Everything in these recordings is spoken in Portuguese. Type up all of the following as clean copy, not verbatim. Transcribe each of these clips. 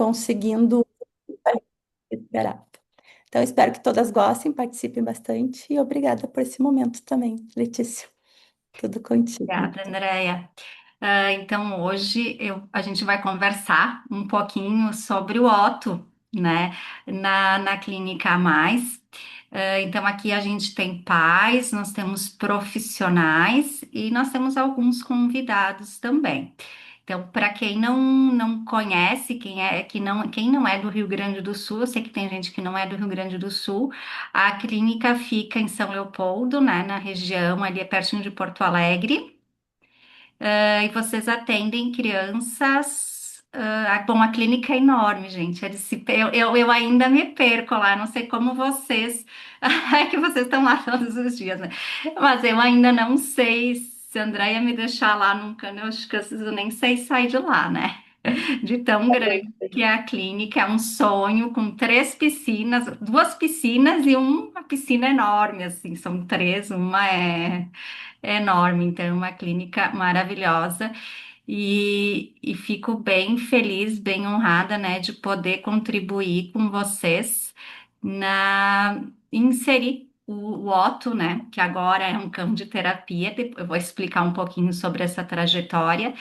conseguindo esperar. Então, espero que todas gostem, participem bastante e obrigada por esse momento também, Letícia. Tudo contigo. Obrigada, Andréia. Então, hoje a gente vai conversar um pouquinho sobre o Otto, né, na Clínica A Mais. Então, aqui a gente tem pais, nós temos profissionais e nós temos alguns convidados também. Então, para quem não conhece, quem não é do Rio Grande do Sul, eu sei que tem gente que não é do Rio Grande do Sul, a clínica fica em São Leopoldo, né, na região ali pertinho de Porto Alegre. E vocês atendem crianças. Bom, a clínica é enorme, gente. Eu ainda me perco lá, não sei como vocês. É que vocês estão lá todos os dias, né? Mas eu ainda não sei se a Andréia me deixar lá num cano, eu acho que eu nem sei sair de lá, né? De tão grande que é a clínica, é um sonho com três piscinas, duas piscinas e uma piscina enorme, assim, são três, uma é enorme, então é uma clínica maravilhosa e fico bem feliz, bem honrada, né, de poder contribuir com vocês na inserir o Otto, né, que agora é um cão de terapia. Eu vou explicar um pouquinho sobre essa trajetória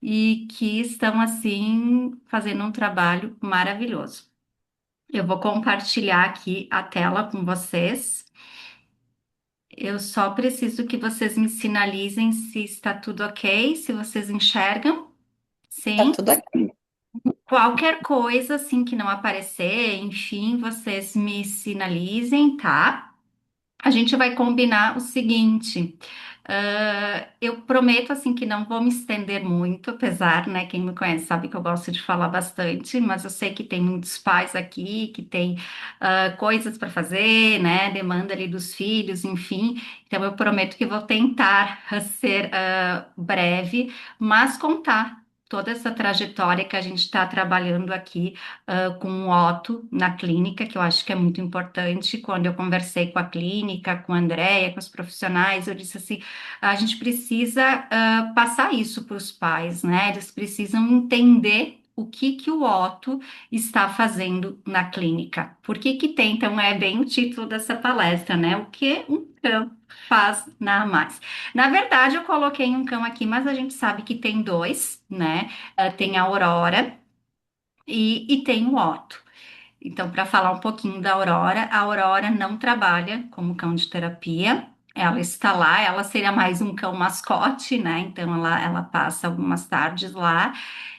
e que estão assim fazendo um trabalho maravilhoso. Eu vou compartilhar aqui a tela com vocês. Eu só preciso que vocês me sinalizem se está tudo ok, se vocês enxergam. Tá Sim. tudo aqui. Qualquer coisa assim que não aparecer, enfim, vocês me sinalizem, tá? A gente vai combinar o seguinte. Eu prometo assim que não vou me estender muito, apesar, né? Quem me conhece sabe que eu gosto de falar bastante, mas eu sei que tem muitos pais aqui que tem coisas para fazer, né? Demanda ali dos filhos, enfim. Então eu prometo que vou tentar ser breve, mas contar toda essa trajetória que a gente está trabalhando aqui com o Otto na clínica, que eu acho que é muito importante. Quando eu conversei com a clínica, com a Andréia, com os profissionais, eu disse assim: a gente precisa passar isso para os pais, né? Eles precisam entender. O que que o Otto está fazendo na clínica? Por que que tem? Então, é bem o título dessa palestra, né? O que um cão faz na mais? Na verdade, eu coloquei um cão aqui, mas a gente sabe que tem dois, né? Tem a Aurora e tem o Otto. Então, para falar um pouquinho da Aurora, a Aurora não trabalha como cão de terapia. Ela está lá, ela seria mais um cão mascote, né? Então, ela passa algumas tardes lá.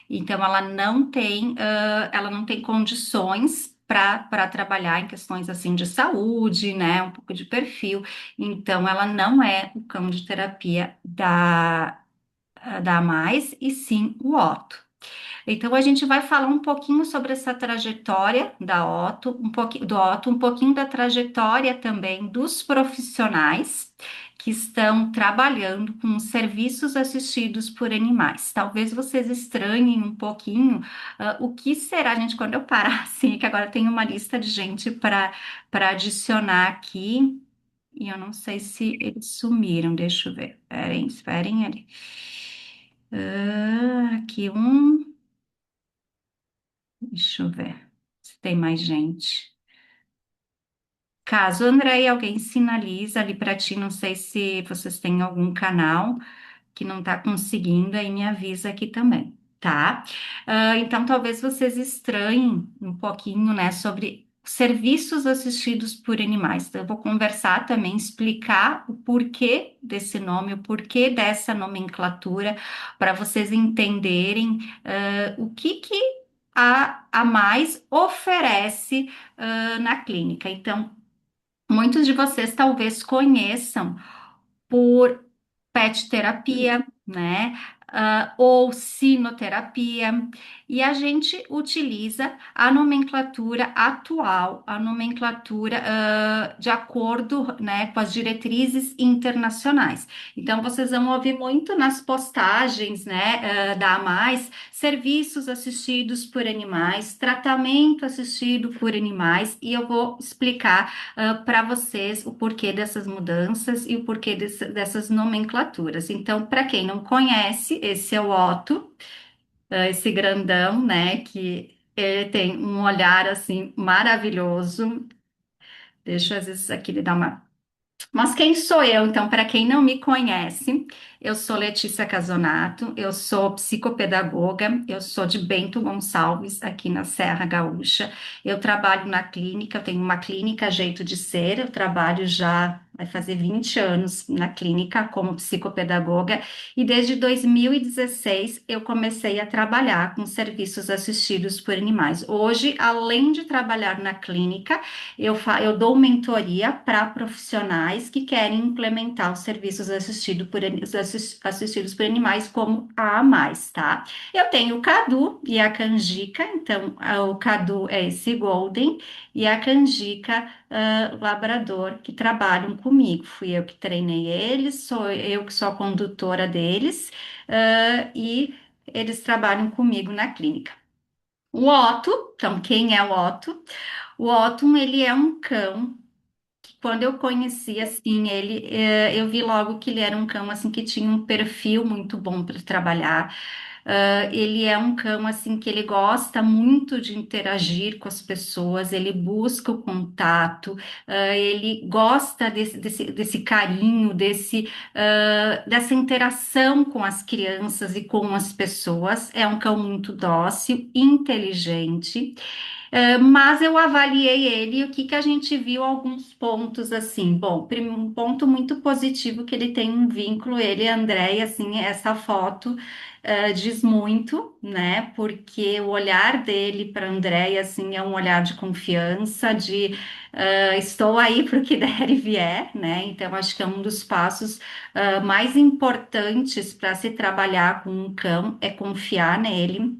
Então, ela não tem condições para trabalhar em questões assim de saúde, né? Um pouco de perfil. Então, ela não é o cão de terapia da Mais, e sim o Otto. Então, a gente vai falar um pouquinho sobre essa trajetória da Otto, um pouquinho do Otto, um pouquinho da trajetória também dos profissionais que estão trabalhando com serviços assistidos por animais. Talvez vocês estranhem um pouquinho o que será, gente, quando eu parar assim, que agora tem uma lista de gente para adicionar aqui, e eu não sei se eles sumiram, deixa eu ver. Esperem ali. Aqui um. Deixa eu ver se tem mais gente. Caso, André, alguém sinaliza ali para ti, não sei se vocês têm algum canal que não está conseguindo, aí me avisa aqui também, tá? Então, talvez vocês estranhem um pouquinho, né, sobre serviços assistidos por animais. Então, eu vou conversar também, explicar o porquê desse nome, o porquê dessa nomenclatura, para vocês entenderem, o que que a mais oferece, na clínica. Então, muitos de vocês talvez conheçam por pet terapia, né? Ou sinoterapia, e a gente utiliza a nomenclatura atual, a nomenclatura de acordo, né, com as diretrizes internacionais. Então, vocês vão ouvir muito nas postagens, né, da Mais, serviços assistidos por animais, tratamento assistido por animais, e eu vou explicar para vocês o porquê dessas mudanças e o porquê dessas nomenclaturas. Então, para quem não conhece, esse é o Otto, esse grandão, né, que Ele tem um olhar assim maravilhoso. Deixa eu, às vezes aqui ele dá uma. Mas quem sou eu? Então, para quem não me conhece, eu sou Letícia Casonato, eu sou psicopedagoga, eu sou de Bento Gonçalves, aqui na Serra Gaúcha. Eu trabalho na clínica, eu tenho uma clínica Jeito de Ser, eu trabalho já, vai fazer 20 anos na clínica como psicopedagoga, e desde 2016 eu comecei a trabalhar com serviços assistidos por animais. Hoje, além de trabalhar na clínica, eu dou mentoria para profissionais que querem implementar os serviços assistidos por animais como a mais, tá? Eu tenho o Cadu e a Canjica, então o Cadu é esse Golden e a Canjica, Labrador, que trabalham comigo. Fui eu que treinei eles, sou eu que sou a condutora deles, e eles trabalham comigo na clínica. O Otto, então quem é o Otto? O Otto, ele é um cão. Quando eu conheci assim ele, eu vi logo que ele era um cão assim que tinha um perfil muito bom para trabalhar. Ele é um cão assim que ele gosta muito de interagir com as pessoas, ele busca o contato, ele gosta desse carinho, dessa interação com as crianças e com as pessoas. É um cão muito dócil, inteligente. Mas eu avaliei ele e o que que a gente viu alguns pontos assim. Bom, um ponto muito positivo que ele tem um vínculo, ele e a Andréia, assim, essa foto diz muito, né? Porque o olhar dele para a Andréia, assim, é um olhar de confiança, de estou aí para o que der e vier, né? Então, acho que é um dos passos mais importantes para se trabalhar com um cão, é confiar nele,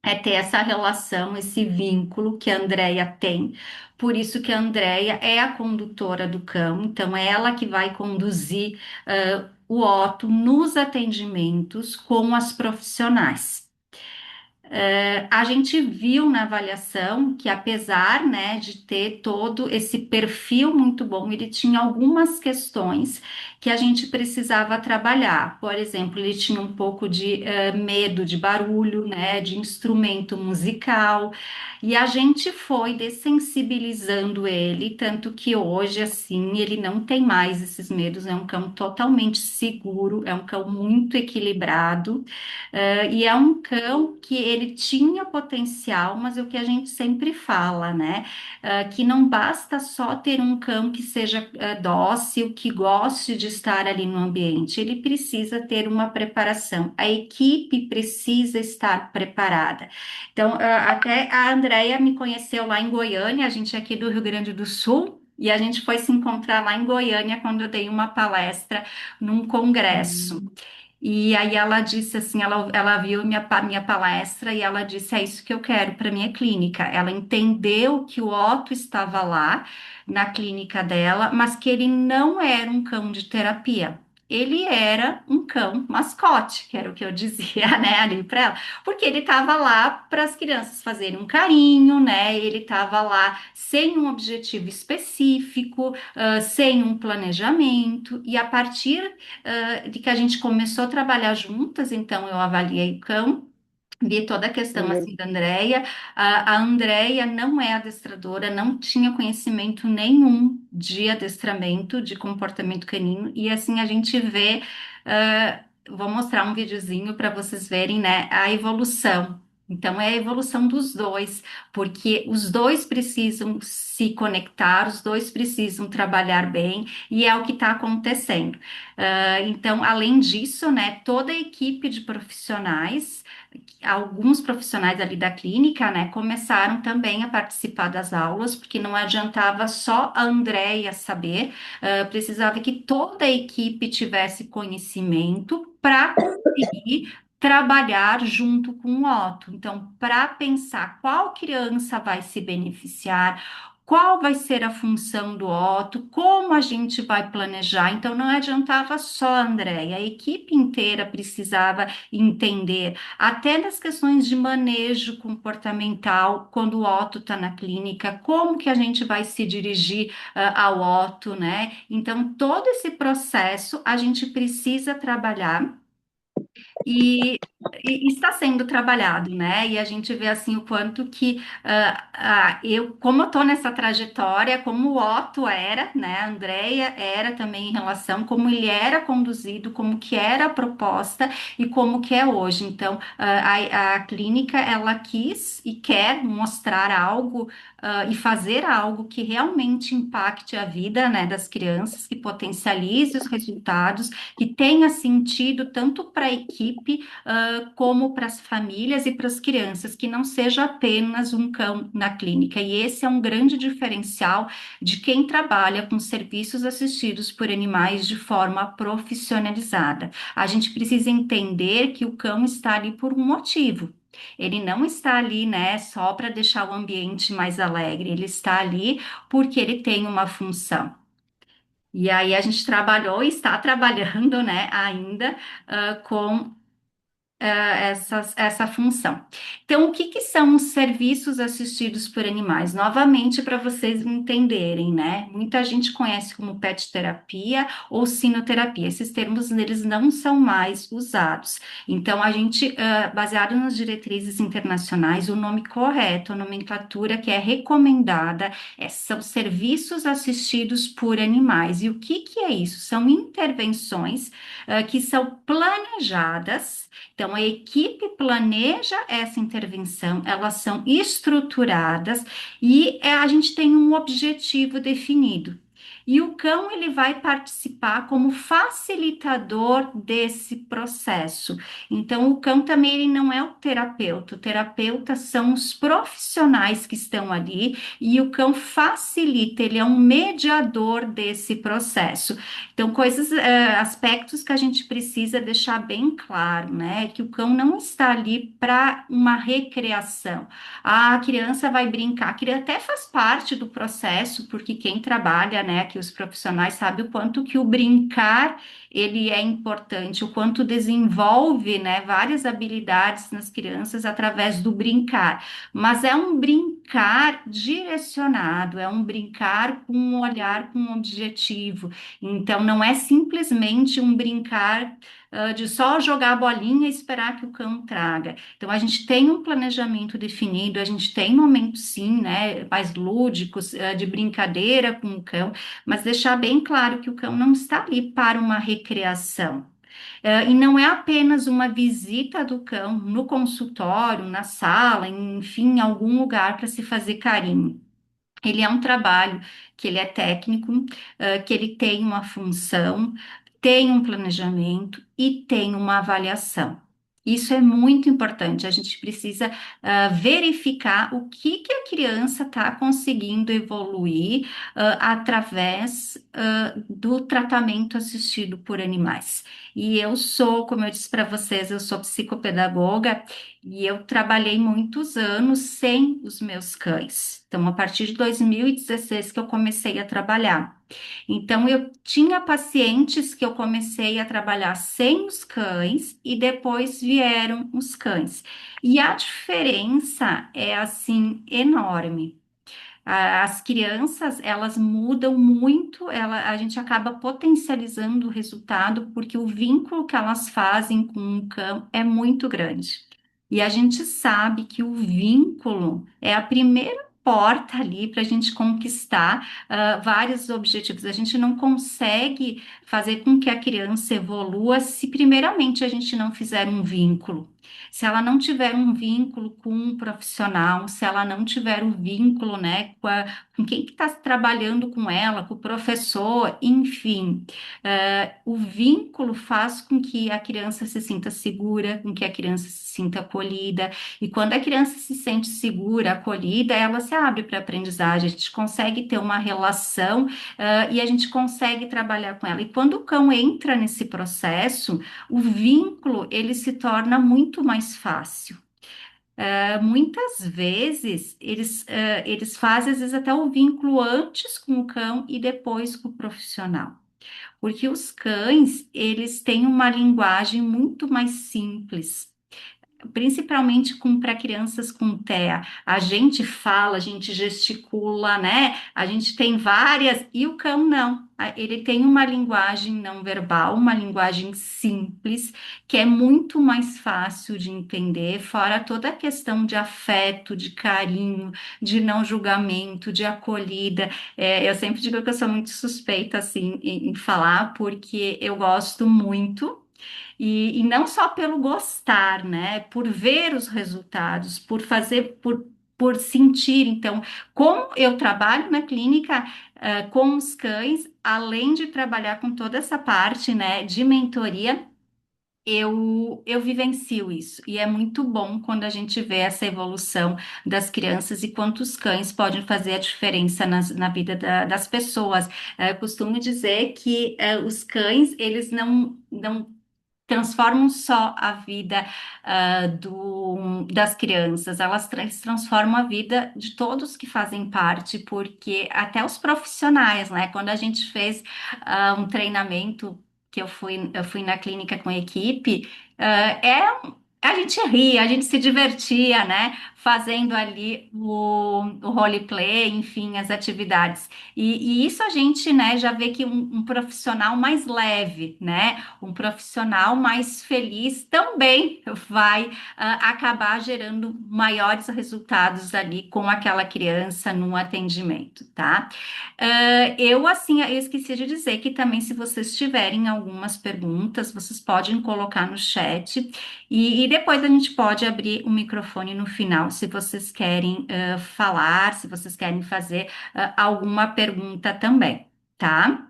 é ter essa relação, esse vínculo que a Andrea tem. Por isso que a Andrea é a condutora do cão, então é ela que vai conduzir o Otto nos atendimentos com as profissionais. A gente viu na avaliação que, apesar, né, de ter todo esse perfil muito bom, ele tinha algumas questões que a gente precisava trabalhar. Por exemplo, ele tinha um pouco de medo de barulho, né, de instrumento musical, e a gente foi dessensibilizando ele, tanto que hoje, assim, ele não tem mais esses medos, é um cão totalmente seguro, é um cão muito equilibrado. E é um cão que ele tinha potencial, mas é o que a gente sempre fala, né? Que não basta só ter um cão que seja dócil, que goste de estar ali no ambiente, ele precisa ter uma preparação, a equipe precisa estar preparada. Então, até a Andrea me conheceu lá em Goiânia, a gente é aqui do Rio Grande do Sul. E a gente foi se encontrar lá em Goiânia quando eu dei uma palestra num congresso. E aí ela disse assim, ela viu minha palestra e ela disse, é isso que eu quero para minha clínica. Ela entendeu que o Otto estava lá na clínica dela, mas que ele não era um cão de terapia. Ele era um cão mascote, que era o que eu dizia, né, ali para ela, porque ele estava lá para as crianças fazerem um carinho, né? Ele estava lá sem um objetivo específico, sem um planejamento, e a partir de que a gente começou a trabalhar juntas, então eu avaliei o cão, vi toda a questão Uhum. assim da Andrea. A Andrea não é adestradora, não tinha conhecimento nenhum de adestramento de comportamento canino, e assim a gente vê, vou mostrar um videozinho para vocês verem, né, a evolução. Então, é a evolução dos dois, porque os dois precisam se conectar, os dois precisam trabalhar bem, e é o que está acontecendo. Então, além disso, né, toda a equipe de profissionais, alguns profissionais ali da clínica, né, começaram também a participar das aulas, porque não adiantava só a Andrea saber, precisava que toda a equipe tivesse conhecimento para conseguir trabalhar junto com o Otto. Então, para pensar qual criança vai se beneficiar, qual vai ser a função do Otto, como a gente vai planejar. Então, não adiantava só a Andrea, a equipe inteira precisava entender, até nas questões de manejo comportamental, quando o Otto está na clínica, como que a gente vai se dirigir ao Otto, né? Então, todo esse processo a gente precisa trabalhar. E, e está sendo trabalhado, né? E a gente vê assim o quanto que eu, como eu estou nessa trajetória, como o Otto era, né? A Andrea era também em relação como ele era conduzido, como que era a proposta e como que é hoje. Então, a clínica ela quis e quer mostrar algo e fazer algo que realmente impacte a vida, né, das crianças, que potencialize os resultados que tenha sentido tanto para a equipe, como para as famílias e para as crianças, que não seja apenas um cão na clínica. E esse é um grande diferencial de quem trabalha com serviços assistidos por animais de forma profissionalizada. A gente precisa entender que o cão está ali por um motivo. Ele não está ali, né, só para deixar o ambiente mais alegre, ele está ali porque ele tem uma função. E aí a gente trabalhou e está trabalhando, né, ainda com essa função. Então, o que que são os serviços assistidos por animais? Novamente, para vocês entenderem, né? Muita gente conhece como pet terapia ou sinoterapia. Esses termos eles não são mais usados. Então, a gente, baseado nas diretrizes internacionais, o nome correto, a nomenclatura que é recomendada são serviços assistidos por animais. E o que que é isso? São intervenções que são planejadas, então, a equipe planeja essa intervenção, elas são estruturadas e a gente tem um objetivo definido. E o cão ele vai participar como facilitador desse processo. Então, o cão também ele não é o terapeuta são os profissionais que estão ali e o cão facilita, ele é um mediador desse processo. Então, aspectos que a gente precisa deixar bem claro, né? Que o cão não está ali para uma recreação. A criança vai brincar, que até faz parte do processo, porque quem trabalha, né, que os profissionais sabem o quanto que o brincar ele é importante, o quanto desenvolve, né, várias habilidades nas crianças através do brincar. Mas é um brincar direcionado, é um brincar com um olhar, com um objetivo. Então, não é simplesmente um brincar de só jogar a bolinha e esperar que o cão traga. Então, a gente tem um planejamento definido, a gente tem momentos, sim, né, mais lúdicos, de brincadeira com o cão, mas deixar bem claro que o cão não está ali para uma recreação. E não é apenas uma visita do cão no consultório, na sala, enfim, em algum lugar para se fazer carinho. Ele é um trabalho que ele é técnico, que ele tem uma função, tem um planejamento e tem uma avaliação. Isso é muito importante. A gente precisa verificar o que que a criança está conseguindo evoluir através do tratamento assistido por animais. E eu sou, como eu disse para vocês, eu sou psicopedagoga e eu trabalhei muitos anos sem os meus cães. Então, a partir de 2016 que eu comecei a trabalhar. Então, eu tinha pacientes que eu comecei a trabalhar sem os cães e depois vieram os cães. E a diferença é assim enorme. As crianças, elas mudam muito, a gente acaba potencializando o resultado porque o vínculo que elas fazem com o cão é muito grande. E a gente sabe que o vínculo é a primeira porta ali para a gente conquistar vários objetivos. A gente não consegue fazer com que a criança evolua se primeiramente a gente não fizer um vínculo. Se ela não tiver um vínculo com um profissional, se ela não tiver um vínculo, né, com quem que está trabalhando com ela, com o professor, enfim, o vínculo faz com que a criança se sinta segura, com que a criança se sinta acolhida, e quando a criança se sente segura, acolhida, ela se abre para a aprendizagem, a gente consegue ter uma relação, e a gente consegue trabalhar com ela. E quando o cão entra nesse processo, o vínculo ele se torna muito mais fácil. Muitas vezes eles fazem às vezes até o vínculo antes com o cão e depois com o profissional, porque os cães eles têm uma linguagem muito mais simples. principalmente para crianças com TEA. A gente fala, a gente gesticula, né? A gente tem várias, e o cão não. Ele tem uma linguagem não verbal, uma linguagem simples, que é muito mais fácil de entender, fora toda a questão de afeto, de carinho, de não julgamento, de acolhida. Eu sempre digo que eu sou muito suspeita, assim, em falar, porque eu gosto muito. E não só pelo gostar, né? Por ver os resultados, por fazer, por sentir. Então, como eu trabalho na clínica, com os cães, além de trabalhar com toda essa parte, né, de mentoria, eu vivencio isso. E é muito bom quando a gente vê essa evolução das crianças e quantos cães podem fazer a diferença na vida das pessoas. Eu costumo dizer que os cães, eles não transformam só a vida das crianças, eles transformam a vida de todos que fazem parte, porque até os profissionais, né? Quando a gente fez um treinamento que eu fui na clínica com a equipe, a gente ria, a gente se divertia, né? Fazendo ali o roleplay, enfim, as atividades. E isso a gente, né, já vê que um profissional mais leve, né? Um profissional mais feliz também vai acabar gerando maiores resultados ali com aquela criança no atendimento, tá? Eu esqueci de dizer que também, se vocês tiverem algumas perguntas, vocês podem colocar no chat e depois a gente pode abrir o microfone no final, se vocês querem falar, se vocês querem fazer alguma pergunta também, tá?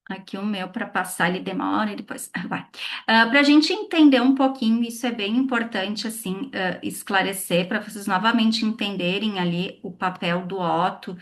Aqui o meu para passar ele demora e depois vai. Para a gente entender um pouquinho, isso é bem importante assim esclarecer para vocês novamente entenderem ali o papel do Otto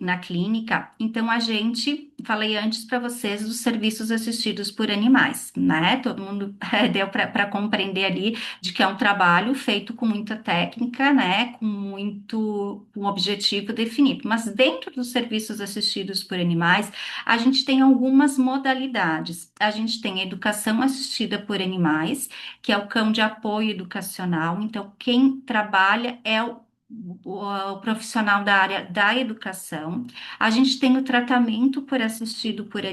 na clínica. Então a gente falei antes para vocês dos serviços assistidos por animais, né? Todo mundo deu para compreender ali de que é um trabalho feito com muita técnica, né? Com muito um objetivo definido. Mas dentro dos serviços assistidos por animais a gente tem algumas modalidades. A gente tem a educação assistida por animais, que é o cão de apoio educacional. Então, quem trabalha é o profissional da área da educação. A gente tem o tratamento por assistido por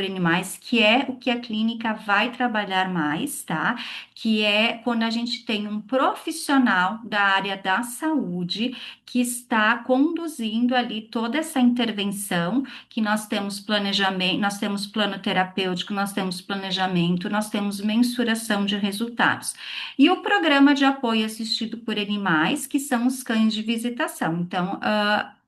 animais, que é o que a clínica vai trabalhar mais, tá? Que é quando a gente tem um profissional da área da saúde que está conduzindo ali toda essa intervenção, que nós temos planejamento, nós temos plano terapêutico, nós temos planejamento, nós temos mensuração de resultados. E o programa de apoio assistido por animais, que são os cães de visitação. Então,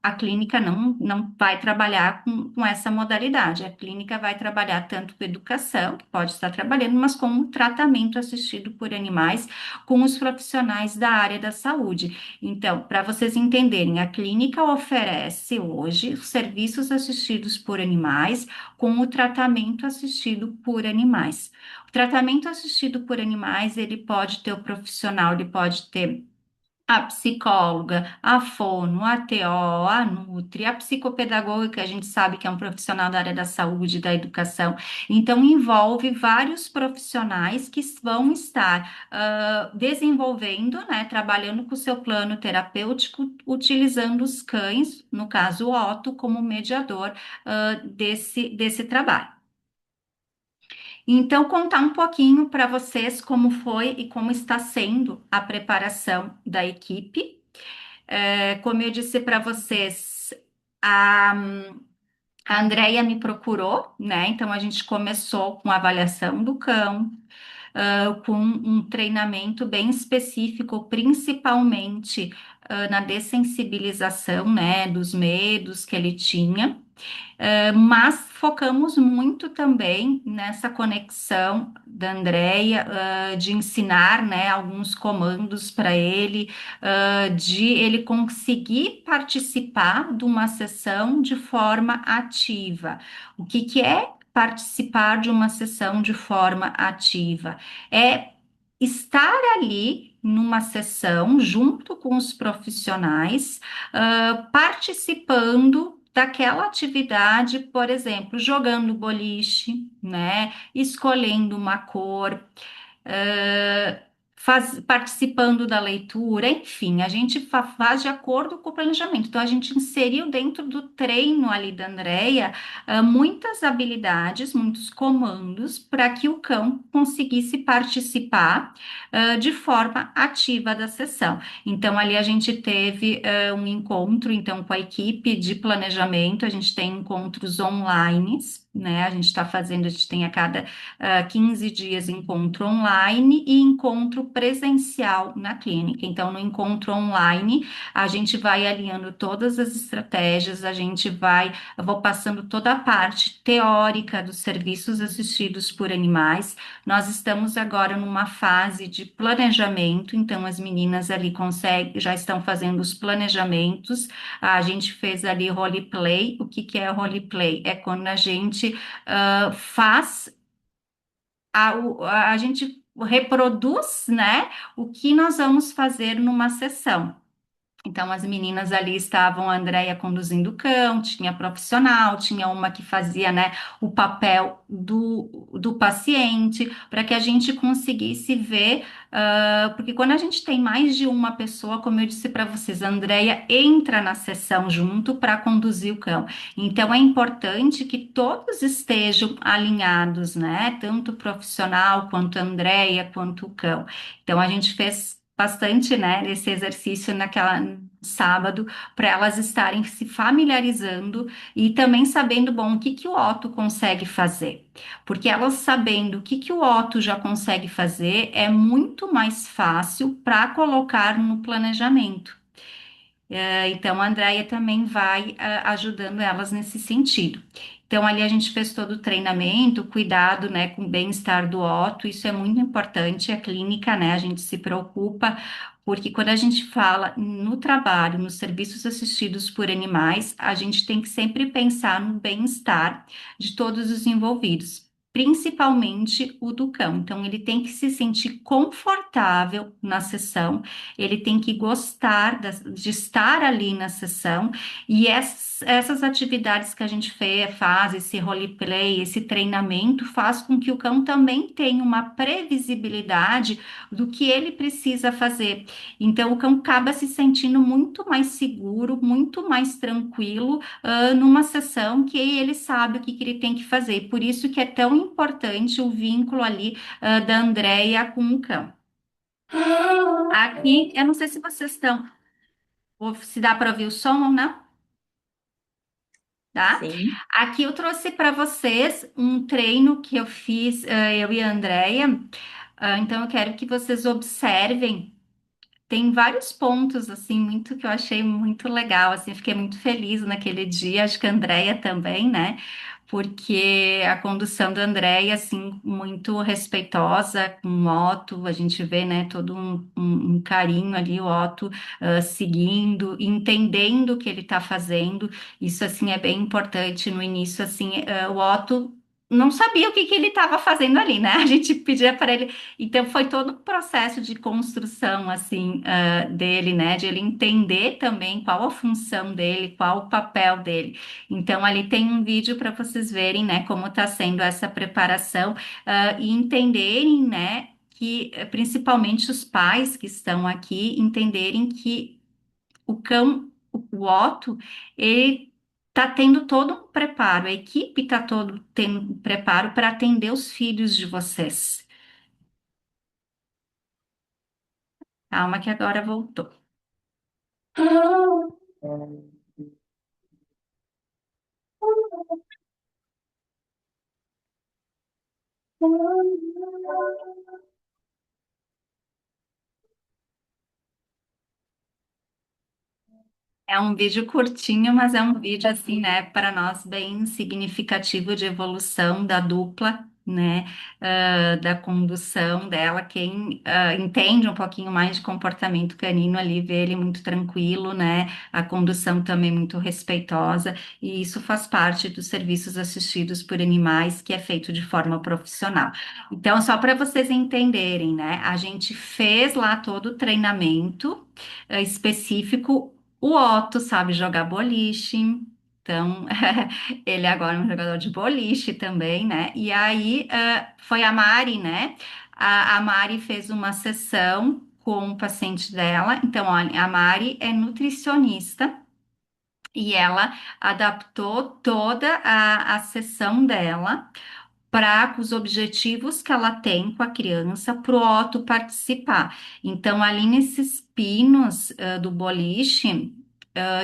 a clínica não vai trabalhar com essa modalidade. A clínica vai trabalhar tanto com educação, que pode estar trabalhando, mas com o tratamento assistido por animais com os profissionais da área da saúde. Então, para vocês entenderem, a clínica oferece hoje os serviços assistidos por animais com o tratamento assistido por animais. O tratamento assistido por animais, ele pode ter o profissional, ele pode ter a psicóloga, a fono, a TO, a Nutri, a psicopedagoga, que a gente sabe que é um profissional da área da saúde e da educação. Então, envolve vários profissionais que vão estar desenvolvendo, né, trabalhando com o seu plano terapêutico, utilizando os cães, no caso o Otto, como mediador desse trabalho. Então, contar um pouquinho para vocês como foi e como está sendo a preparação da equipe. Como eu disse para vocês, a, a Andrea me procurou, né? Então, a gente começou com a avaliação do cão, com um treinamento bem específico, principalmente na dessensibilização, né, dos medos que ele tinha. Mas focamos muito também nessa conexão da Andrea, de ensinar, né, alguns comandos para ele, de ele conseguir participar de uma sessão de forma ativa. O que é participar de uma sessão de forma ativa? É estar ali numa sessão junto com os profissionais, participando daquela atividade, por exemplo, jogando boliche, né? Escolhendo uma cor, eh, participando da leitura, enfim, a gente faz de acordo com o planejamento. Então, a gente inseriu dentro do treino ali da Andrea, muitas habilidades, muitos comandos para que o cão conseguisse participar, de forma ativa da sessão. Então, ali a gente teve, um encontro, então, com a equipe de planejamento, a gente tem encontros online, né? A gente está fazendo, a gente tem a cada 15 dias encontro online e encontro presencial na clínica. Então, no encontro online, a gente vai alinhando todas as estratégias, eu vou passando toda a parte teórica dos serviços assistidos por animais. Nós estamos agora numa fase de planejamento, então as meninas ali conseguem, já estão fazendo os planejamentos. A gente fez ali roleplay. O que que é roleplay? É quando a gente faz a gente reproduz, né, o que nós vamos fazer numa sessão. Então, as meninas ali estavam, a Andrea conduzindo o cão, tinha profissional, tinha uma que fazia, né, o papel do paciente, para que a gente conseguisse ver, porque quando a gente tem mais de uma pessoa, como eu disse para vocês, a Andrea entra na sessão junto para conduzir o cão. Então, é importante que todos estejam alinhados, né, tanto o profissional, quanto a Andrea, quanto o cão. Então, a gente fez bastante, né, esse exercício naquela sábado, para elas estarem se familiarizando e também sabendo, bom, o que que o Otto consegue fazer. Porque elas sabendo o que que o Otto já consegue fazer, é muito mais fácil para colocar no planejamento. Então, a Andrea também vai ajudando elas nesse sentido. Então, ali a gente fez todo o treinamento, cuidado, né, com o bem-estar do Otto, isso é muito importante. A clínica, né, a gente se preocupa, porque quando a gente fala no trabalho, nos serviços assistidos por animais, a gente tem que sempre pensar no bem-estar de todos os envolvidos. Principalmente o do cão. Então, ele tem que se sentir confortável na sessão, ele tem que gostar de estar ali na sessão, e essas atividades que a gente faz, esse roleplay, esse treinamento, faz com que o cão também tenha uma previsibilidade do que ele precisa fazer. Então, o cão acaba se sentindo muito mais seguro, muito mais tranquilo, numa sessão que ele sabe o que, que ele tem que fazer. Por isso que é tão importante o vínculo ali, da Andrea com o cão. Aqui, eu não sei se vocês estão, ou se dá para ouvir o som ou não, tá? Sim. Aqui eu trouxe para vocês um treino que eu fiz, eu e a Andrea. Então eu quero que vocês observem. Tem vários pontos, assim, muito que eu achei muito legal, assim, fiquei muito feliz naquele dia, acho que a Andrea também, né? Porque a condução da Andrea, assim, muito respeitosa com o Otto, a gente vê, né, todo um carinho ali, o Otto, seguindo, entendendo o que ele está fazendo, isso, assim, é bem importante no início, assim, o Otto não sabia o que que ele estava fazendo ali, né? A gente pedia para ele, então foi todo um processo de construção assim, dele, né? De ele entender também qual a função dele, qual o papel dele. Então ali tem um vídeo para vocês verem, né? Como está sendo essa preparação, e entenderem, né? Que principalmente os pais que estão aqui entenderem que o cão, o Otto, ele está tendo todo um preparo, a equipe está todo tendo um preparo para atender os filhos de vocês. Calma que agora voltou. É um vídeo curtinho, mas é um vídeo assim, né, para nós bem significativo de evolução da dupla, né, da condução dela. Quem entende um pouquinho mais de comportamento canino ali vê ele muito tranquilo, né, a condução também muito respeitosa, e isso faz parte dos serviços assistidos por animais, que é feito de forma profissional. Então, só para vocês entenderem, né, a gente fez lá todo o treinamento específico. O Otto sabe jogar boliche, Então, ele agora é um jogador de boliche também, né? E aí, foi a Mari, né? A Mari fez uma sessão com o paciente dela. Então, olha, a Mari é nutricionista e ela adaptou toda a sessão dela para os objetivos que ela tem com a criança para o Otto participar. Então, ali nesses pinos do boliche,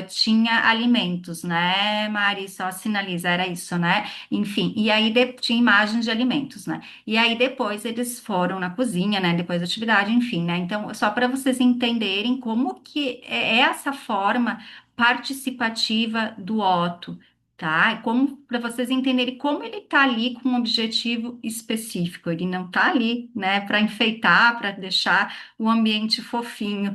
tinha alimentos, né, Mari? Só sinaliza, era isso, né? Enfim, e aí tinha imagens de alimentos, né? E aí depois eles foram na cozinha, né? Depois da atividade, enfim, né? Então, só para vocês entenderem como que é essa forma participativa do Otto. Tá? E como para vocês entenderem como ele tá ali com um objetivo específico. Ele não tá ali, né, para enfeitar, para deixar o ambiente fofinho,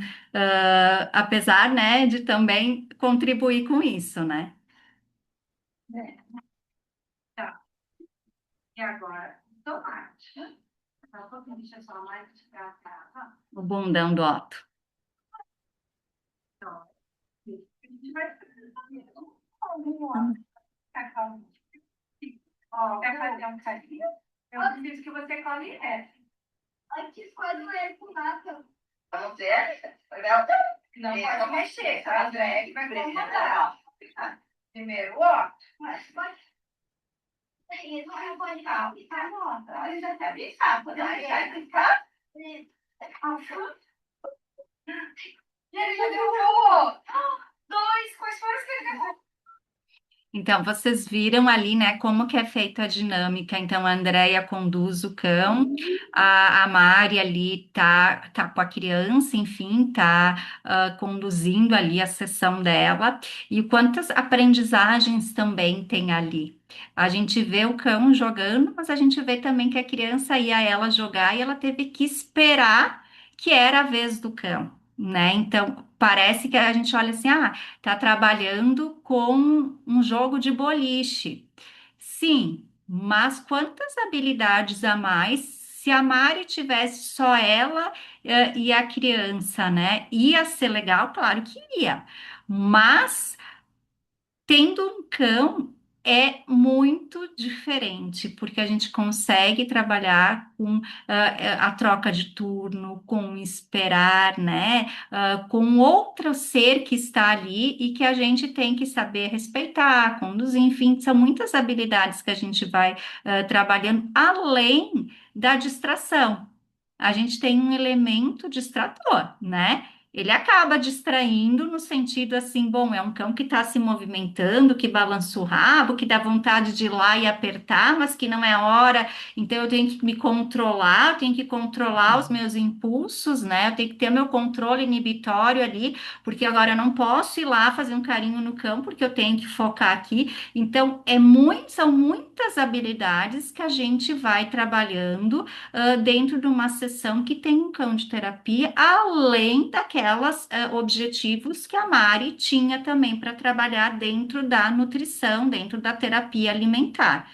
apesar, né, de também contribuir com isso, né? É, tá. E agora, tomate. Só um pouquinho, deixa eu só mais pra cá. O bundão do Otto. Então, a gente vai fazer um ó, quer fazer um carinho? Eu preciso que você come essa. Antes, quando é com nada. Vamos ver? Não pode mexer, tá? A drag vai comandar. Primeiro, ó. Mas isso não pode ficar, não. Ele já até brincar, quando ele vai brincar. E ele já derrubou. Dois, quais foram os que ele derrubou? Então, vocês viram ali, né, como que é feita a dinâmica. Então, a Andrea conduz o cão, a Mari ali tá com a criança, enfim, tá conduzindo ali a sessão dela. E quantas aprendizagens também tem ali. A gente vê o cão jogando, mas a gente vê também que a criança ia ela jogar e ela teve que esperar que era a vez do cão, né? Então, parece que a gente olha assim, ah, tá trabalhando com um jogo de boliche. Sim, mas quantas habilidades a mais se a Mari tivesse só ela, e a criança, né? Ia ser legal? Claro que ia. Mas tendo um cão é muito diferente, porque a gente consegue trabalhar com a troca de turno, com esperar, né? Com outro ser que está ali e que a gente tem que saber respeitar, conduzir, enfim, são muitas habilidades que a gente vai trabalhando além da distração. A gente tem um elemento distrator, né? Ele acaba distraindo no sentido assim, bom, é um cão que está se movimentando, que balança o rabo, que dá vontade de ir lá e apertar, mas que não é hora, então eu tenho que me controlar, eu tenho que controlar os meus impulsos, né? Eu tenho que ter meu controle inibitório ali, porque agora eu não posso ir lá fazer um carinho no cão, porque eu tenho que focar aqui. Então, são muitas habilidades que a gente vai trabalhando dentro de uma sessão que tem um cão de terapia, além daquelas objetivos que a Mari tinha também para trabalhar dentro da nutrição, dentro da terapia alimentar.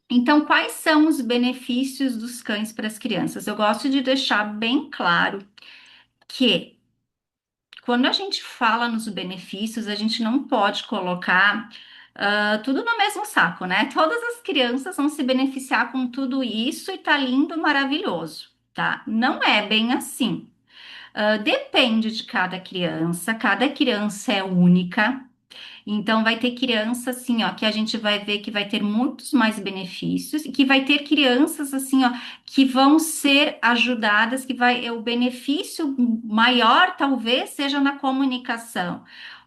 Então, quais são os benefícios dos cães para as crianças? Eu gosto de deixar bem claro que quando a gente fala nos benefícios, a gente não pode colocar tudo no mesmo saco, né? Todas as crianças vão se beneficiar com tudo isso e tá lindo, maravilhoso, tá? Não é bem assim. Depende de cada criança é única, então, vai ter criança assim, ó, que a gente vai ver que vai ter muitos mais benefícios, e que vai ter crianças assim, ó, que vão ser ajudadas, que vai, o benefício maior talvez seja na comunicação.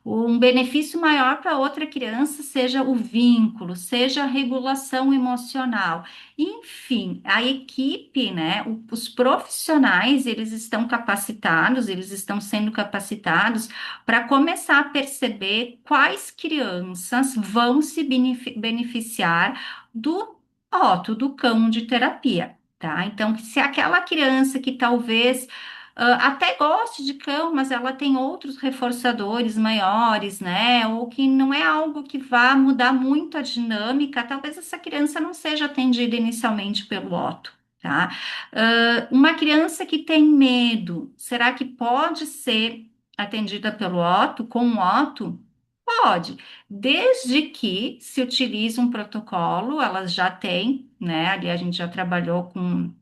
Um benefício maior para outra criança seja o vínculo, seja a regulação emocional. Enfim, a equipe, né, os profissionais, eles estão capacitados, eles estão sendo capacitados para começar a perceber quais crianças vão se beneficiar do do cão de terapia, tá? Então, se aquela criança que talvez até goste de cão, mas ela tem outros reforçadores maiores, né? Ou que não é algo que vá mudar muito a dinâmica, talvez essa criança não seja atendida inicialmente pelo Otto. Tá? Uma criança que tem medo, será que pode ser atendida pelo Otto, com o Otto? Pode, desde que se utilize um protocolo, elas já têm, né? Ali a gente já trabalhou com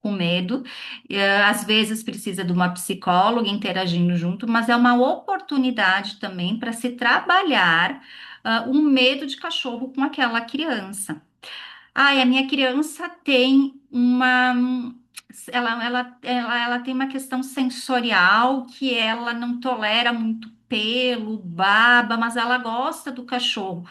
medo, às vezes precisa de uma psicóloga interagindo junto, mas é uma oportunidade também para se trabalhar um medo de cachorro com aquela criança. Ai, a minha criança tem ela tem uma questão sensorial que ela não tolera muito pelo, baba, mas ela gosta do cachorro.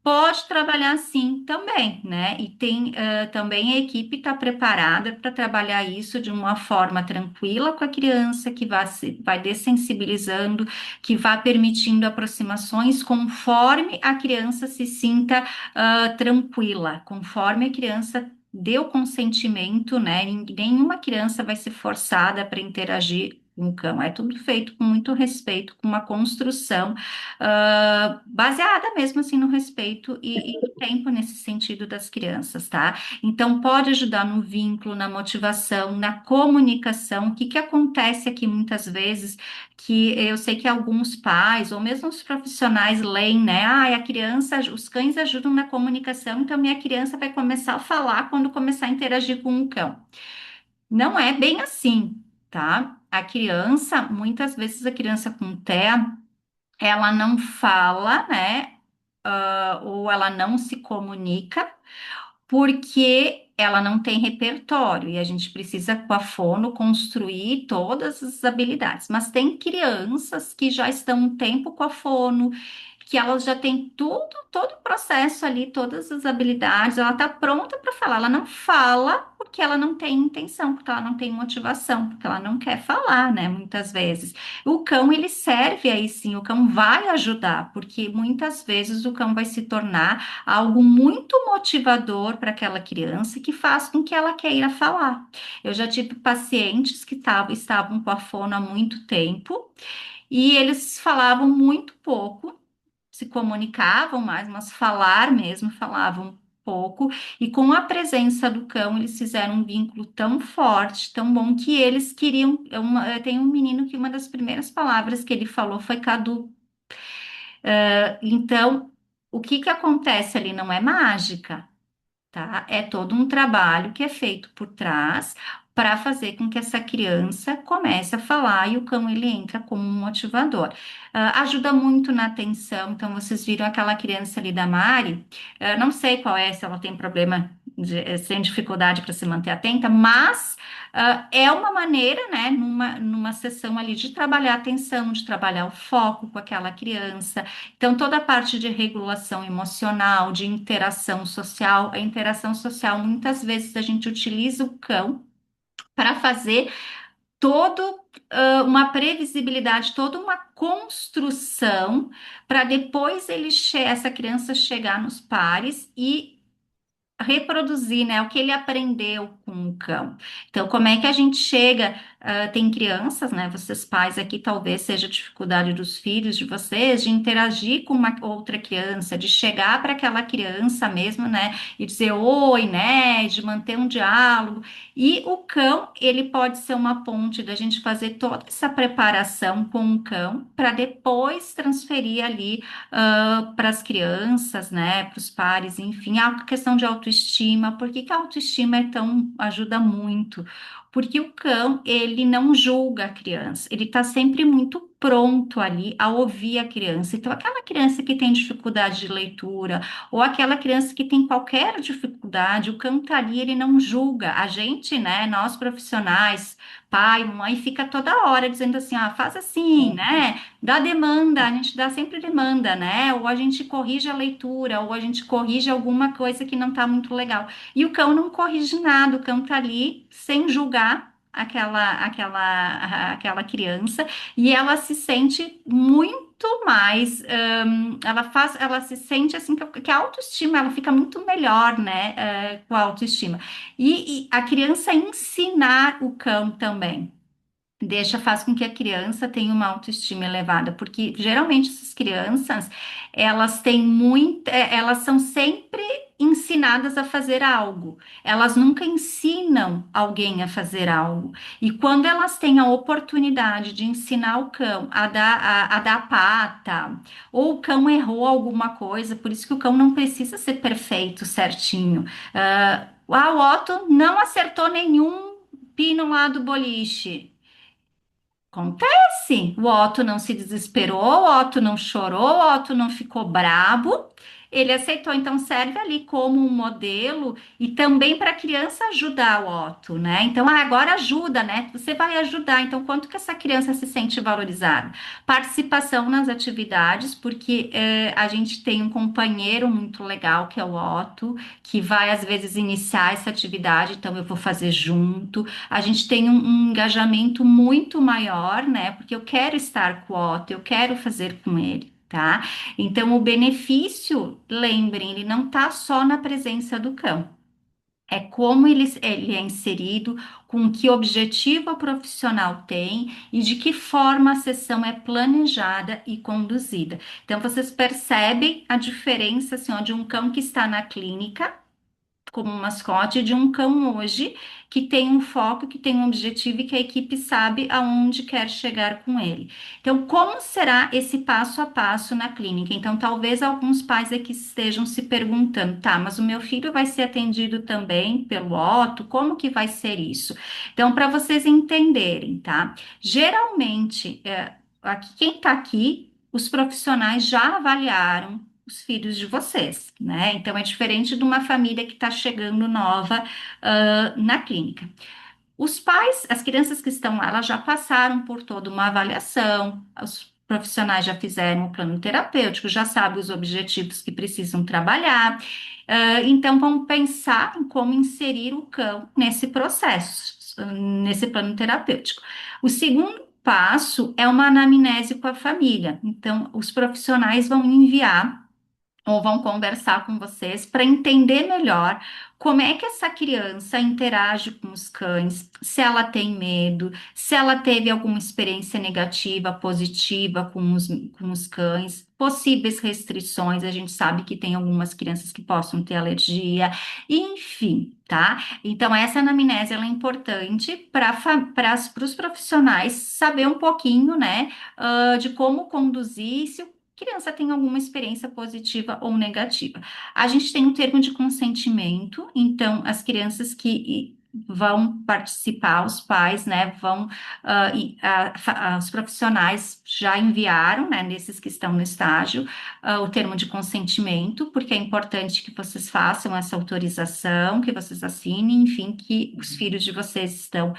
Pode trabalhar assim também, né? E tem também a equipe está preparada para trabalhar isso de uma forma tranquila com a criança, que vai dessensibilizando, que vai permitindo aproximações conforme a criança se sinta tranquila, conforme a criança deu consentimento, né? Nenhuma criança vai ser forçada para interagir com o cão. É tudo feito com muito respeito, com uma construção baseada mesmo assim no respeito e no tempo nesse sentido das crianças, tá? Então pode ajudar no vínculo, na motivação, na comunicação. O que que acontece aqui muitas vezes que eu sei que alguns pais ou mesmo os profissionais leem, né? Ah, a criança, os cães ajudam na comunicação, então minha criança vai começar a falar quando começar a interagir com o cão. Não é bem assim, tá? A criança, muitas vezes a criança com TEA, ela não fala, né? Ou ela não se comunica porque ela não tem repertório e a gente precisa com a fono construir todas as habilidades. Mas tem crianças que já estão um tempo com a fono, que elas já têm tudo, todo o processo ali, todas as habilidades, ela está pronta para falar. Ela não fala porque ela não tem intenção, porque ela não tem motivação, porque ela não quer falar, né? Muitas vezes. O cão, ele serve aí sim, o cão vai ajudar, porque muitas vezes o cão vai se tornar algo muito motivador para aquela criança que faz com que ela queira falar. Eu já tive pacientes que estavam com a fono há muito tempo e eles falavam muito pouco, se comunicavam mais, mas falar mesmo, falavam pouco, e com a presença do cão, eles fizeram um vínculo tão forte, tão bom, que eles queriam. Tem um menino que uma das primeiras palavras que ele falou foi Cadu. Então, o que que acontece ali não é mágica, tá? É todo um trabalho que é feito por trás para fazer com que essa criança comece a falar e o cão ele entra como um motivador. Ajuda muito na atenção. Então, vocês viram aquela criança ali da Mari, não sei qual é, se ela tem problema sem dificuldade para se manter atenta, mas é uma maneira, né, numa sessão ali de trabalhar a atenção, de trabalhar o foco com aquela criança. Então, toda a parte de regulação emocional, de interação social, a interação social, muitas vezes a gente utiliza o cão para fazer todo uma previsibilidade, toda uma construção para depois essa criança chegar nos pares e reproduzir, né, o que ele aprendeu com o cão. Então, como é que a gente chega? Tem crianças, né? Vocês pais aqui, talvez seja a dificuldade dos filhos de vocês de interagir com uma outra criança, de chegar para aquela criança mesmo, né? E dizer oi, né? De manter um diálogo. E o cão, ele pode ser uma ponte da gente fazer toda essa preparação com o cão para depois transferir ali para as crianças, né, para os pares, enfim, a questão de autoestima. Por que que a autoestima é tão, ajuda muito? Porque o cão, ele não julga a criança, ele está sempre muito pronto ali a ouvir a criança. Então, aquela criança que tem dificuldade de leitura, ou aquela criança que tem qualquer dificuldade, o cão tá ali, ele não julga. A gente, né, nós profissionais, pai, mãe, fica toda hora dizendo assim, ah, faz assim, né? Dá demanda, a gente dá sempre demanda, né? Ou a gente corrige a leitura, ou a gente corrige alguma coisa que não tá muito legal. E o cão não corrige nada, o cão tá ali sem julgar aquela criança e ela se sente muito mais, ela se sente assim que a autoestima ela fica muito melhor, né? Com a autoestima. E a criança ensinar o cão também faz com que a criança tenha uma autoestima elevada, porque geralmente essas crianças, elas têm muito, elas são sempre ensinadas a fazer algo. Elas nunca ensinam alguém a fazer algo. E quando elas têm a oportunidade de ensinar o cão a dar pata, ou o cão errou alguma coisa, por isso que o cão não precisa ser perfeito, certinho. O Otto não acertou nenhum pino lá do boliche. Acontece. O Otto não se desesperou, o Otto não chorou, o Otto não ficou brabo. Ele aceitou, então serve ali como um modelo e também para a criança ajudar o Otto, né? Então, agora ajuda, né? Você vai ajudar. Então, quanto que essa criança se sente valorizada? Participação nas atividades, porque a gente tem um companheiro muito legal que é o Otto, que vai às vezes iniciar essa atividade, então eu vou fazer junto. A gente tem um engajamento muito maior, né? Porque eu quero estar com o Otto, eu quero fazer com ele. Tá? Então, o benefício, lembrem, ele não está só na presença do cão, é como ele é inserido, com que objetivo o profissional tem e de que forma a sessão é planejada e conduzida. Então, vocês percebem a diferença assim, ó, de um cão que está na clínica como um mascote de um cão hoje que tem um foco, que tem um objetivo e que a equipe sabe aonde quer chegar com ele. Então, como será esse passo a passo na clínica? Então, talvez alguns pais aqui estejam se perguntando, tá, mas o meu filho vai ser atendido também pelo Otto, como que vai ser isso? Então, para vocês entenderem, tá? Geralmente, aqui, quem está aqui, os profissionais já avaliaram os filhos de vocês, né? Então é diferente de uma família que está chegando nova, na clínica. Os pais, as crianças que estão lá, elas já passaram por toda uma avaliação, os profissionais já fizeram o plano terapêutico, já sabem os objetivos que precisam trabalhar, então vão pensar em como inserir o cão nesse processo, nesse plano terapêutico. O segundo passo é uma anamnese com a família. Então, os profissionais vão enviar ou vão conversar com vocês para entender melhor como é que essa criança interage com os cães, se ela tem medo, se ela teve alguma experiência negativa, positiva com os cães, possíveis restrições. A gente sabe que tem algumas crianças que possam ter alergia, enfim, tá? Então, essa anamnese ela é importante para os profissionais saber um pouquinho, né, de como conduzir, se o criança tem alguma experiência positiva ou negativa. A gente tem um termo de consentimento, então as crianças que vão participar, os pais, né, vão, os profissionais já enviaram, né, nesses que estão no estágio, o termo de consentimento, porque é importante que vocês façam essa autorização, que vocês assinem, enfim, que os filhos de vocês estão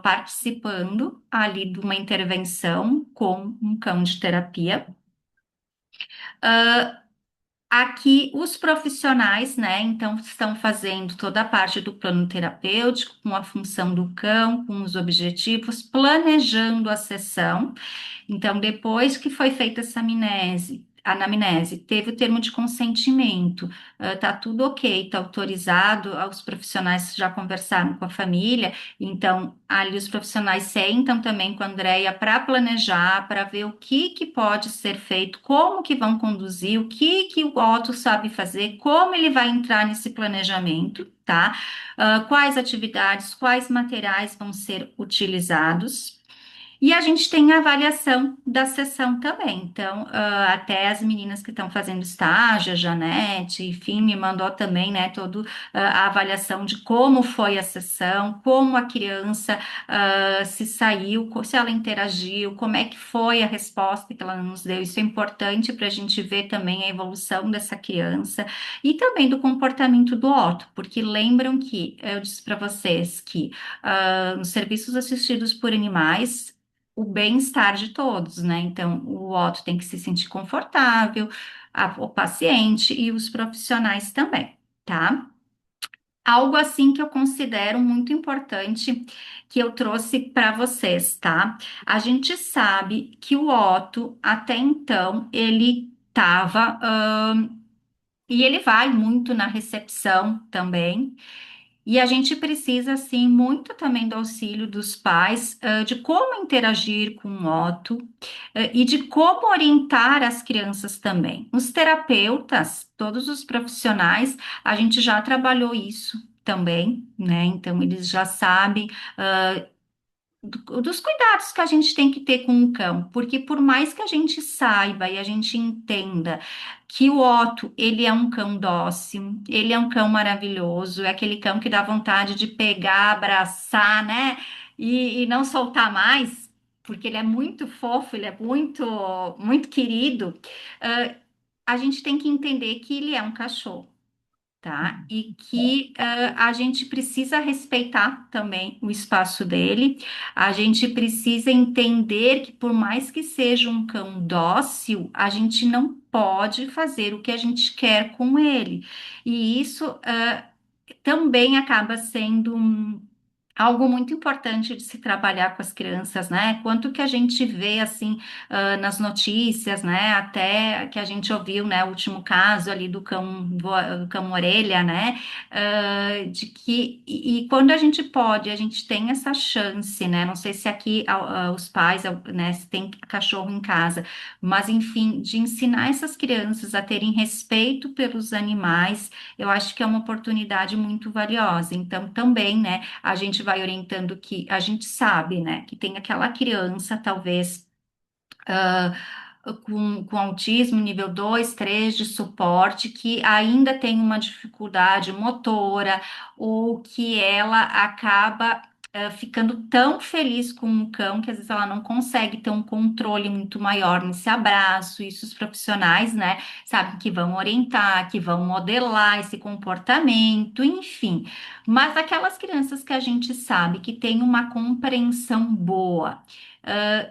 participando ali de uma intervenção com um cão de terapia. Aqui, os profissionais, né, então, estão fazendo toda a parte do plano terapêutico, com a função do cão, com os objetivos, planejando a sessão. Então, depois que foi feita essa anamnese, teve o termo de consentimento, tá tudo ok, tá autorizado, os profissionais já conversaram com a família, então ali os profissionais sentam também com a Andrea para planejar, para ver o que pode ser feito, como que vão conduzir, o que o Otto sabe fazer, como ele vai entrar nesse planejamento, tá? Quais atividades, quais materiais vão ser utilizados. E a gente tem a avaliação da sessão também. Então, até as meninas que estão fazendo estágio, a Janete, enfim, me mandou também, né, toda a avaliação de como foi a sessão, como a criança se saiu, se ela interagiu, como é que foi a resposta que ela nos deu. Isso é importante para a gente ver também a evolução dessa criança e também do comportamento do Otto, porque lembram que eu disse para vocês que nos serviços assistidos por animais, o bem-estar de todos, né? Então, o Otto tem que se sentir confortável, o paciente e os profissionais também, tá? Algo assim que eu considero muito importante que eu trouxe para vocês, tá? A gente sabe que o Otto, até então, ele estava, e ele vai muito na recepção também. E a gente precisa, assim, muito também do auxílio dos pais, de como interagir com o Otto, e de como orientar as crianças também. Os terapeutas, todos os profissionais, a gente já trabalhou isso também, né? Então, eles já sabem dos cuidados que a gente tem que ter com o cão, porque por mais que a gente saiba e a gente entenda que o Otto, ele é um cão dócil, ele é um cão maravilhoso, é aquele cão que dá vontade de pegar, abraçar, né? E não soltar mais, porque ele é muito fofo, ele é muito, muito querido. ah, a gente tem que entender que ele é um cachorro, tá? E que a gente precisa respeitar também o espaço dele, a gente precisa entender que, por mais que seja um cão dócil, a gente não pode fazer o que a gente quer com ele. E isso também acaba sendo algo muito importante de se trabalhar com as crianças, né? Quanto que a gente vê assim nas notícias, né? Até que a gente ouviu, né? O último caso ali do cão orelha, né? De que e quando a gente pode, a gente tem essa chance, né? Não sei se aqui os pais, né? Se tem cachorro em casa, mas enfim, de ensinar essas crianças a terem respeito pelos animais, eu acho que é uma oportunidade muito valiosa. Então, também, né? A gente vai orientando que a gente sabe, né, que tem aquela criança, talvez, ah, com autismo nível 2, 3 de suporte, que ainda tem uma dificuldade motora, ou que ela acaba. Ficando tão feliz com o cão que às vezes ela não consegue ter um controle muito maior nesse abraço. Isso os profissionais, né, sabem que vão orientar, que vão modelar esse comportamento, enfim. Mas aquelas crianças que a gente sabe que tem uma compreensão boa,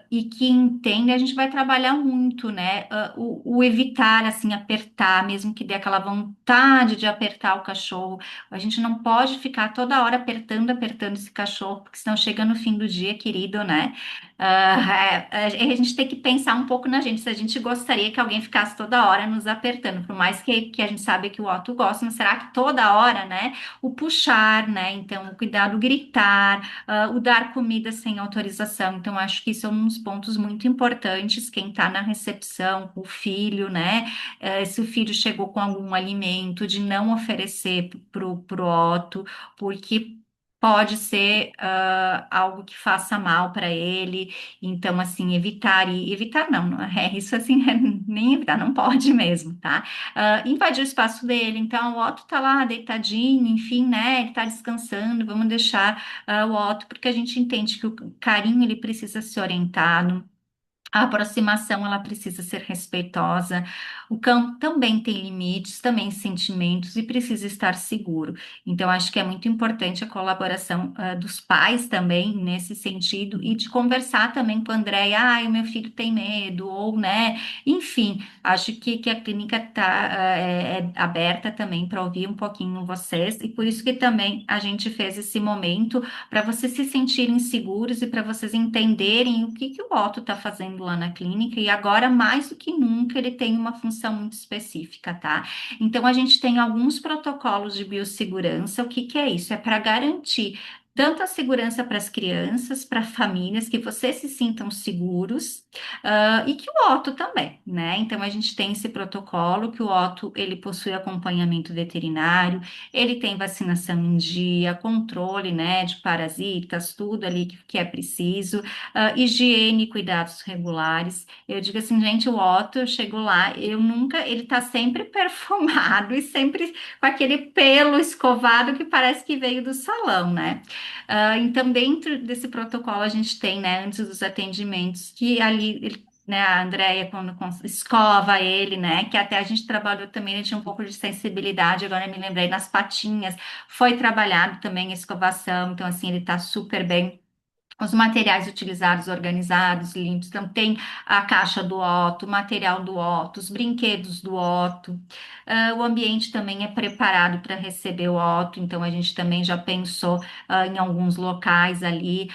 e que entende, a gente vai trabalhar muito, né? O evitar, assim, apertar, mesmo que dê aquela vontade de apertar o cachorro. A gente não pode ficar toda hora apertando, apertando esse cachorro, porque senão chega no fim do dia, querido, né? A gente tem que pensar um pouco na gente, se a gente gostaria que alguém ficasse toda hora nos apertando, por mais que a gente sabe que o Otto gosta, mas será que toda hora, né? O puxar, né? Então, o cuidado, gritar, o dar comida sem autorização. Então, acho que isso é um dos pontos muito importantes. Quem está na recepção, o filho, né? Se o filho chegou com algum alimento, de não oferecer pro Otto, porque pode ser algo que faça mal para ele. Então, assim, evitar e evitar não é isso assim, nem evitar, não pode mesmo, tá? Invadir o espaço dele. Então, o Otto tá lá deitadinho, enfim, né? Ele tá descansando. Vamos deixar o Otto, porque a gente entende que o carinho ele precisa ser orientado. A aproximação ela precisa ser respeitosa. O cão também tem limites, também sentimentos e precisa estar seguro. Então, acho que é muito importante a colaboração dos pais também nesse sentido e de conversar também com a Andréia. Ah, o meu filho tem medo, ou né? Enfim, acho que a clínica é aberta também para ouvir um pouquinho vocês e por isso que também a gente fez esse momento para vocês se sentirem seguros e para vocês entenderem o que que o Otto está fazendo lá na clínica. E agora, mais do que nunca, ele tem uma função muito específica, tá? Então, a gente tem alguns protocolos de biossegurança. O que que é isso? É para garantir tanto a segurança para as crianças, para famílias, que vocês se sintam seguros, e que o Otto também, né? Então, a gente tem esse protocolo que o Otto, ele possui acompanhamento veterinário, ele tem vacinação em dia, controle, né, de parasitas, tudo ali que é preciso, higiene, cuidados regulares. Eu digo assim, gente, o Otto, eu chego lá, eu nunca, ele tá sempre perfumado e sempre com aquele pelo escovado que parece que veio do salão, né? Então, dentro desse protocolo, a gente tem, né, antes dos atendimentos, que ali né, a Andrea, quando escova ele, né, que até a gente trabalhou também, ele tinha um pouco de sensibilidade, agora eu me lembrei, nas patinhas, foi trabalhado também a escovação, então assim, ele tá super bem. Os materiais utilizados, organizados, limpos. Então, tem a caixa do Otto, o material do Otto, os brinquedos do Otto. O ambiente também é preparado para receber o Otto, então a gente também já pensou em alguns locais ali.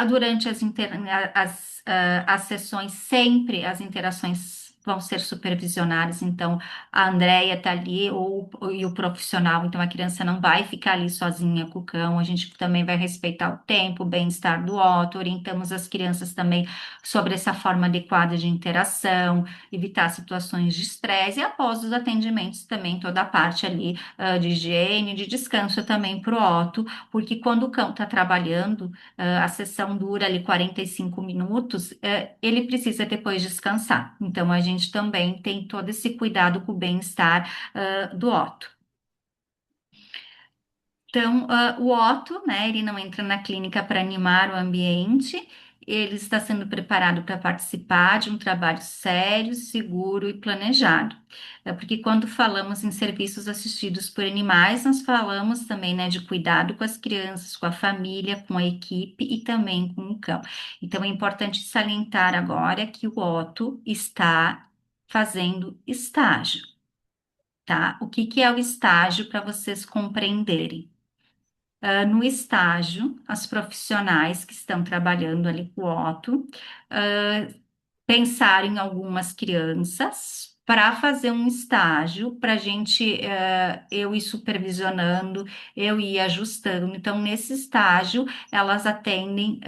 Durante as sessões, sempre as interações vão ser supervisionadas, então a Andrea está ali, e o profissional, então a criança não vai ficar ali sozinha com o cão, a gente também vai respeitar o tempo, o bem-estar do Otto, orientamos as crianças também sobre essa forma adequada de interação, evitar situações de estresse, e após os atendimentos também toda a parte ali de higiene, de descanso também para o Otto, porque quando o cão está trabalhando, a sessão dura ali 45 minutos, ele precisa depois descansar. Então, a gente também tem todo esse cuidado com o bem-estar, do Otto. Então, o Otto, né, ele não entra na clínica para animar o ambiente, ele está sendo preparado para participar de um trabalho sério, seguro e planejado. Porque quando falamos em serviços assistidos por animais, nós falamos também, né, de cuidado com as crianças, com a família, com a equipe e também com o cão. Então, é importante salientar agora que o Otto está fazendo estágio, tá? O que que é o estágio para vocês compreenderem? No estágio, as profissionais que estão trabalhando ali com o Otto, ah, pensar em algumas crianças para fazer um estágio, para a gente, eu ir supervisionando, eu ir ajustando. Então, nesse estágio, elas atendem,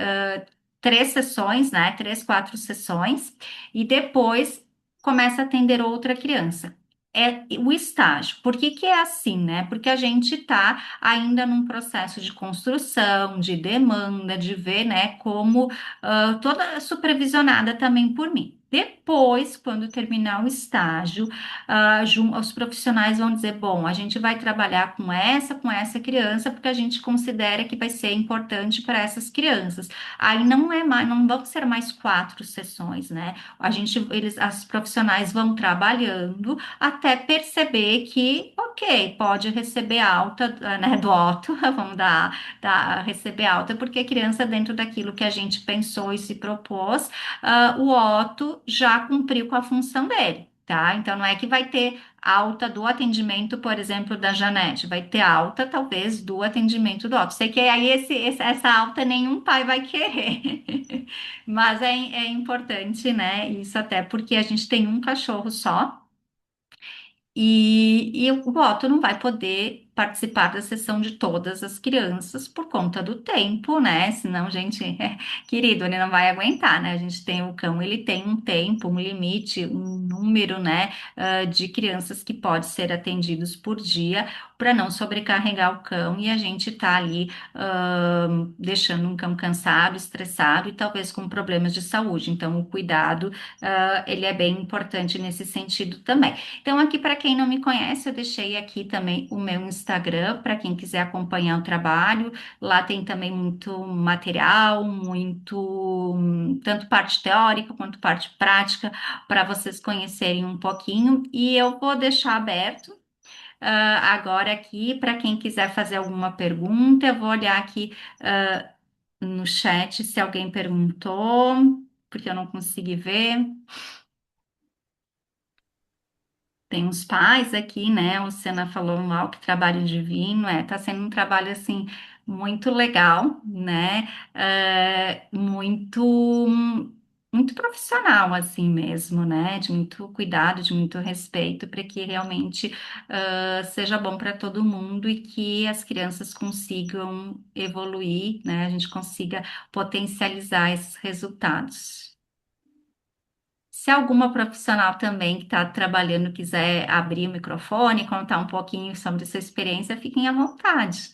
três sessões, né? Três, quatro sessões, e depois começa a atender outra criança. É o estágio. Por que que é assim, né? Porque a gente está ainda num processo de construção, de demanda, de ver, né, como toda supervisionada também por mim. Depois, quando terminar o estágio, os profissionais vão dizer: bom, a gente vai trabalhar com essa criança, porque a gente considera que vai ser importante para essas crianças. Aí não é mais, não vão ser mais quatro sessões, né? As profissionais vão trabalhando até perceber que, ok, pode receber alta, né, do Otto, vamos receber alta, porque a criança, dentro daquilo que a gente pensou e se propôs, o Otto já cumpriu com a função dele, tá? Então, não é que vai ter alta do atendimento, por exemplo, da Janete, vai ter alta, talvez, do atendimento do Otto. Sei que aí essa alta nenhum pai vai querer, mas é importante, né? Isso até porque a gente tem um cachorro só. E o Otto não vai poder participar da sessão de todas as crianças por conta do tempo, né? Senão, gente, querido, ele não vai aguentar, né? A gente tem o cão, ele tem um tempo, um limite, um número, né, de crianças que pode ser atendidos por dia para não sobrecarregar o cão e a gente tá ali deixando um cão cansado, estressado e talvez com problemas de saúde. Então, o cuidado, ele é bem importante nesse sentido também. Então, aqui para quem não me conhece, eu deixei aqui também o meu Instagram para quem quiser acompanhar o trabalho. Lá tem também muito material, tanto parte teórica quanto parte prática, para vocês conhecerem um pouquinho. E eu vou deixar aberto. Agora aqui, para quem quiser fazer alguma pergunta, eu vou olhar aqui no chat se alguém perguntou, porque eu não consegui ver. Tem uns pais aqui, né? O Luciana falou mal que trabalho divino, tá sendo um trabalho assim muito legal, né? Muito profissional assim mesmo, né? De muito cuidado, de muito respeito, para que realmente seja bom para todo mundo e que as crianças consigam evoluir, né? A gente consiga potencializar esses resultados. Se alguma profissional também que está trabalhando quiser abrir o microfone, contar um pouquinho sobre sua experiência, fiquem à vontade.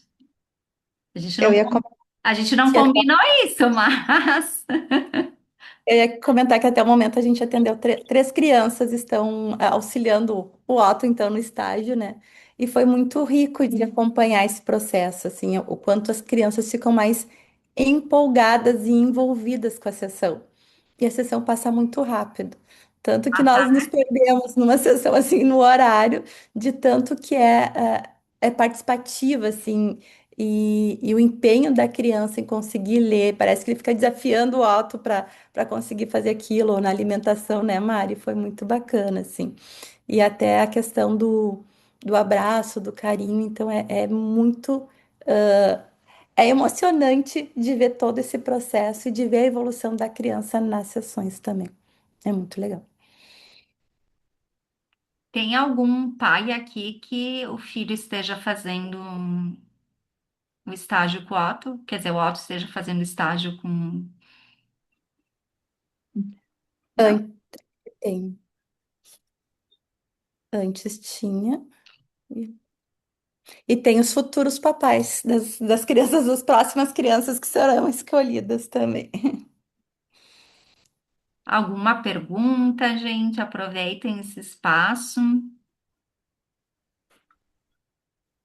A gente Eu não, ia comentar a gente não que até, combinou isso, mas eu ia comentar que até o momento a gente atendeu três crianças, estão auxiliando o Otto, então, no estágio, né? E foi muito rico de acompanhar esse processo, assim, o quanto as crianças ficam mais empolgadas e envolvidas com a sessão. E a sessão passa muito rápido. Tanto que nós nos perdemos numa sessão assim no horário, de tanto que é participativa, assim, e o empenho da criança em conseguir ler, parece que ele fica desafiando o alto para conseguir fazer aquilo, ou na alimentação, né, Mari? Foi muito bacana, assim. E até a questão do abraço, do carinho, então é muito. É emocionante de ver todo esse processo e de ver a evolução da criança nas sessões também. É muito legal. Tem algum pai aqui que o filho esteja fazendo o estágio com o Otto? Quer dizer, o Otto esteja fazendo estágio com. Não? An- tem. Antes tinha. E e tem os futuros papais das crianças, das próximas crianças que serão escolhidas também. Alguma pergunta, gente? Aproveitem esse espaço.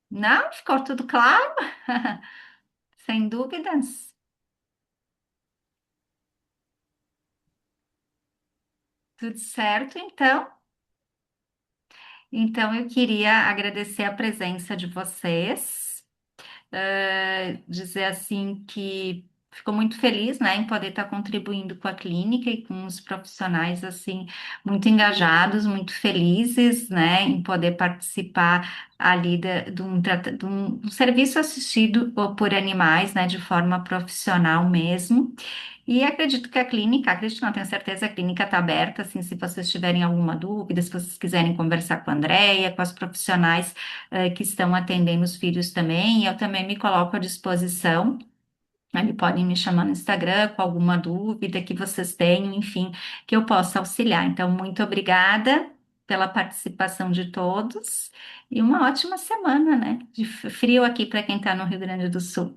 Não? Ficou tudo claro? Sem dúvidas? Tudo certo, então? Então, eu queria agradecer a presença de vocês, dizer assim que ficou muito feliz, né, em poder estar contribuindo com a clínica e com os profissionais assim muito engajados, muito felizes, né, em poder participar ali de um serviço assistido por animais, né, de forma profissional mesmo. E acredito que a clínica, acredito não, tenho certeza, a clínica está aberta, assim, se vocês tiverem alguma dúvida, se vocês quiserem conversar com a Andrea, com as profissionais que estão atendendo os filhos também, eu também me coloco à disposição. Aí podem me chamar no Instagram com alguma dúvida que vocês tenham, enfim, que eu possa auxiliar. Então, muito obrigada pela participação de todos e uma ótima semana, né? De frio aqui para quem está no Rio Grande do Sul.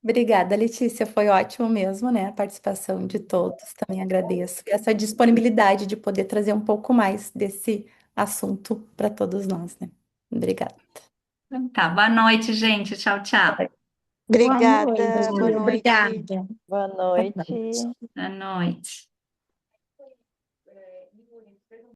Obrigada, Letícia. Foi ótimo mesmo, né? A participação de todos. Também agradeço essa disponibilidade de poder trazer um pouco mais desse assunto para todos nós, né? Obrigada. Então, tá, boa noite, gente. Tchau, tchau. Boa Obrigada, boa noite. noite. Obrigada. Boa Boa noite. noite. Boa noite.